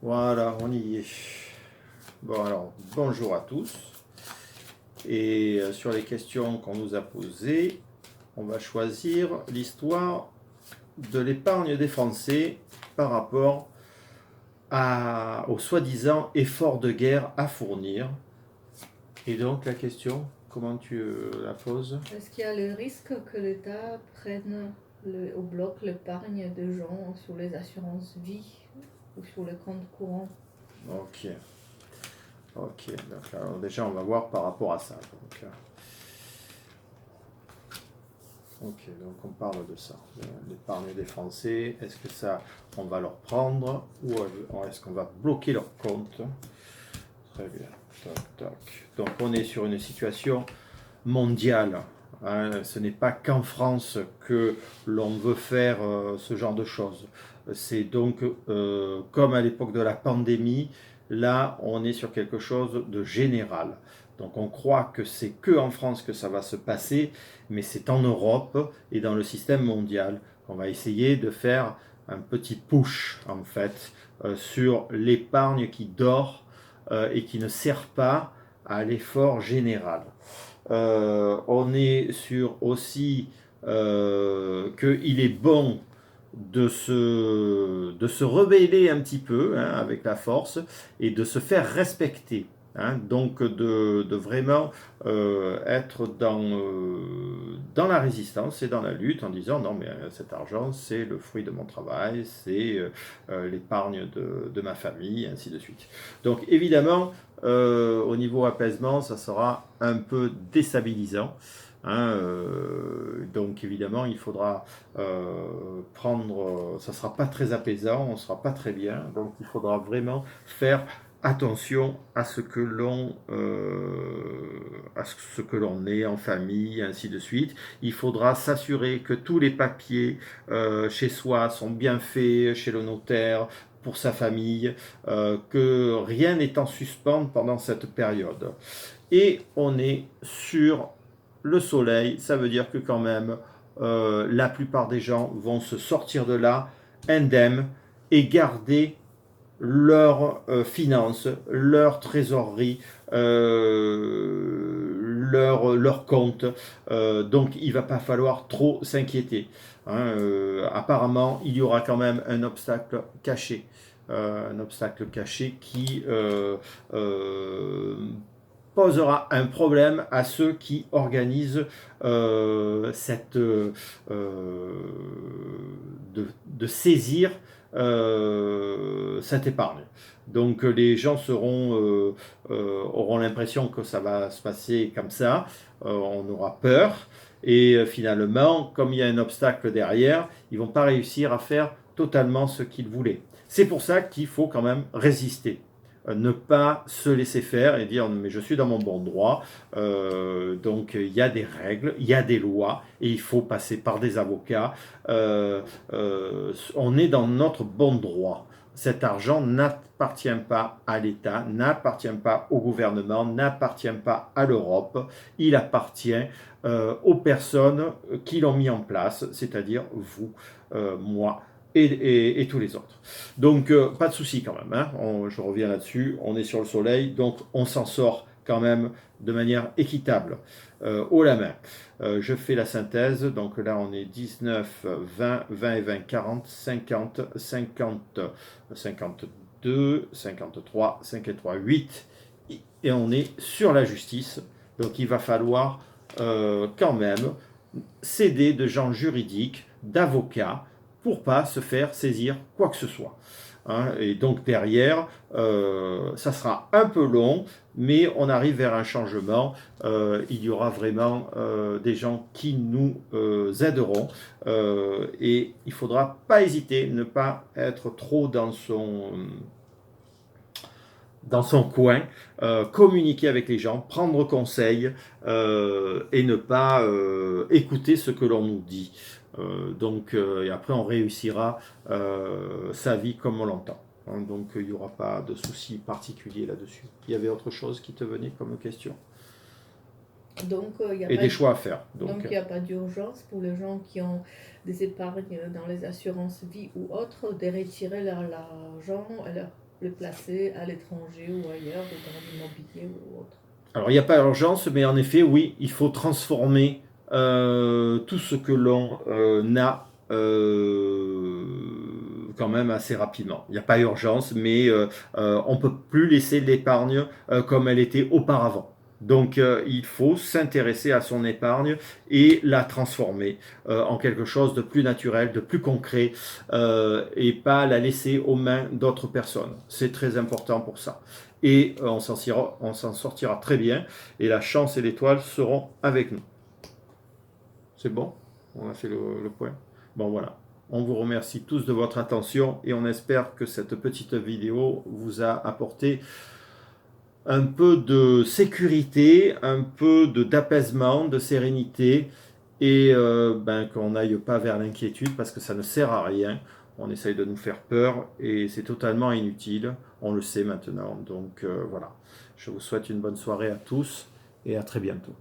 Voilà, on y est. Bon, alors, bonjour à tous. Et sur les questions qu'on nous a posées, on va choisir l'histoire de l'épargne des Français par rapport au soi-disant effort de guerre à fournir. Et donc, la question, comment tu la poses? Est-ce qu'il y a le risque que l'État prenne au bloc l'épargne de gens sur les assurances vie ou sur les comptes courants? Ok. Ok, donc alors déjà on va voir par rapport à ça. Donc on parle de ça, de l'épargne des Français. Est-ce que ça, on va leur prendre ou est-ce qu'on va bloquer leur compte? Très bien. Toc, toc. Donc on est sur une situation mondiale. Hein. Ce n'est pas qu'en France que l'on veut faire ce genre de choses. C'est donc comme à l'époque de la pandémie, là on est sur quelque chose de général. Donc on croit que c'est que en France que ça va se passer, mais c'est en Europe et dans le système mondial qu'on va essayer de faire un petit push en fait sur l'épargne qui dort et qui ne sert pas à l'effort général. On est sur aussi qu'il est bon de se rebeller un petit peu hein, avec la force et de se faire respecter. Hein, donc de vraiment être dans la résistance et dans la lutte en disant non mais cet argent c'est le fruit de mon travail, c'est l'épargne de ma famille, ainsi de suite. Donc évidemment au niveau apaisement ça sera un peu déstabilisant. Hein, donc évidemment, il faudra prendre, ça sera pas très apaisant, on sera pas très bien. Donc il faudra vraiment faire attention à ce que l'on est en famille, ainsi de suite. Il faudra s'assurer que tous les papiers chez soi sont bien faits chez le notaire pour sa famille, que rien n'est en suspens pendant cette période. Et on est sur le soleil, ça veut dire que quand même la plupart des gens vont se sortir de là indemnes et garder leurs finances, leur trésorerie, leur compte. Donc il ne va pas falloir trop s'inquiéter. Hein. Apparemment, il y aura quand même un obstacle caché. Un obstacle caché qui posera un problème à ceux qui organisent de saisir cette épargne. Donc les gens auront l'impression que ça va se passer comme ça, on aura peur, et finalement, comme il y a un obstacle derrière, ils ne vont pas réussir à faire totalement ce qu'ils voulaient. C'est pour ça qu'il faut quand même résister. Ne pas se laisser faire et dire mais je suis dans mon bon droit, donc il y a des règles, il y a des lois et il faut passer par des avocats. On est dans notre bon droit. Cet argent n'appartient pas à l'État, n'appartient pas au gouvernement, n'appartient pas à l'Europe, il appartient aux personnes qui l'ont mis en place, c'est-à-dire vous, moi, et tous les autres. Donc, pas de souci quand même. Hein. Je reviens là-dessus. On est sur le soleil, donc on s'en sort quand même de manière équitable. Haut la main. Je fais la synthèse. Donc là, on est 19, 20, 20 et 20, 40, 50, 50, 52, 53, 53, 8. Et on est sur la justice. Donc, il va falloir quand même s'aider de gens juridiques, d'avocats, pour pas se faire saisir quoi que ce soit. Hein, et donc derrière, ça sera un peu long, mais on arrive vers un changement. Il y aura vraiment des gens qui nous aideront et il ne faudra pas hésiter, ne pas être trop dans son coin, communiquer avec les gens, prendre conseil et ne pas écouter ce que l'on nous dit. Donc, et après, on réussira sa vie comme on l'entend. Hein, donc, il n'y aura pas de souci particulier là-dessus. Il y avait autre chose qui te venait comme question? Donc, Et des choix à faire. Donc, il n'y a pas d'urgence pour les gens qui ont des épargnes dans les assurances vie ou autres de retirer leur argent le placer à l'étranger ou ailleurs, ou dans l'immobilier ou autre. Alors, il n'y a pas urgence, mais en effet, oui, il faut transformer tout ce que l'on a quand même assez rapidement. Il n'y a pas urgence, mais on ne peut plus laisser l'épargne comme elle était auparavant. Donc, il faut s'intéresser à son épargne et la transformer en quelque chose de plus naturel, de plus concret, et pas la laisser aux mains d'autres personnes. C'est très important pour ça. Et on s'en sortira très bien, et la chance et l'étoile seront avec nous. C'est bon? On a fait le point. Bon, voilà. On vous remercie tous de votre attention et on espère que cette petite vidéo vous a apporté un peu de sécurité, un peu d'apaisement, de sérénité, et qu'on n'aille pas vers l'inquiétude parce que ça ne sert à rien. On essaye de nous faire peur et c'est totalement inutile. On le sait maintenant. Donc voilà. Je vous souhaite une bonne soirée à tous et à très bientôt.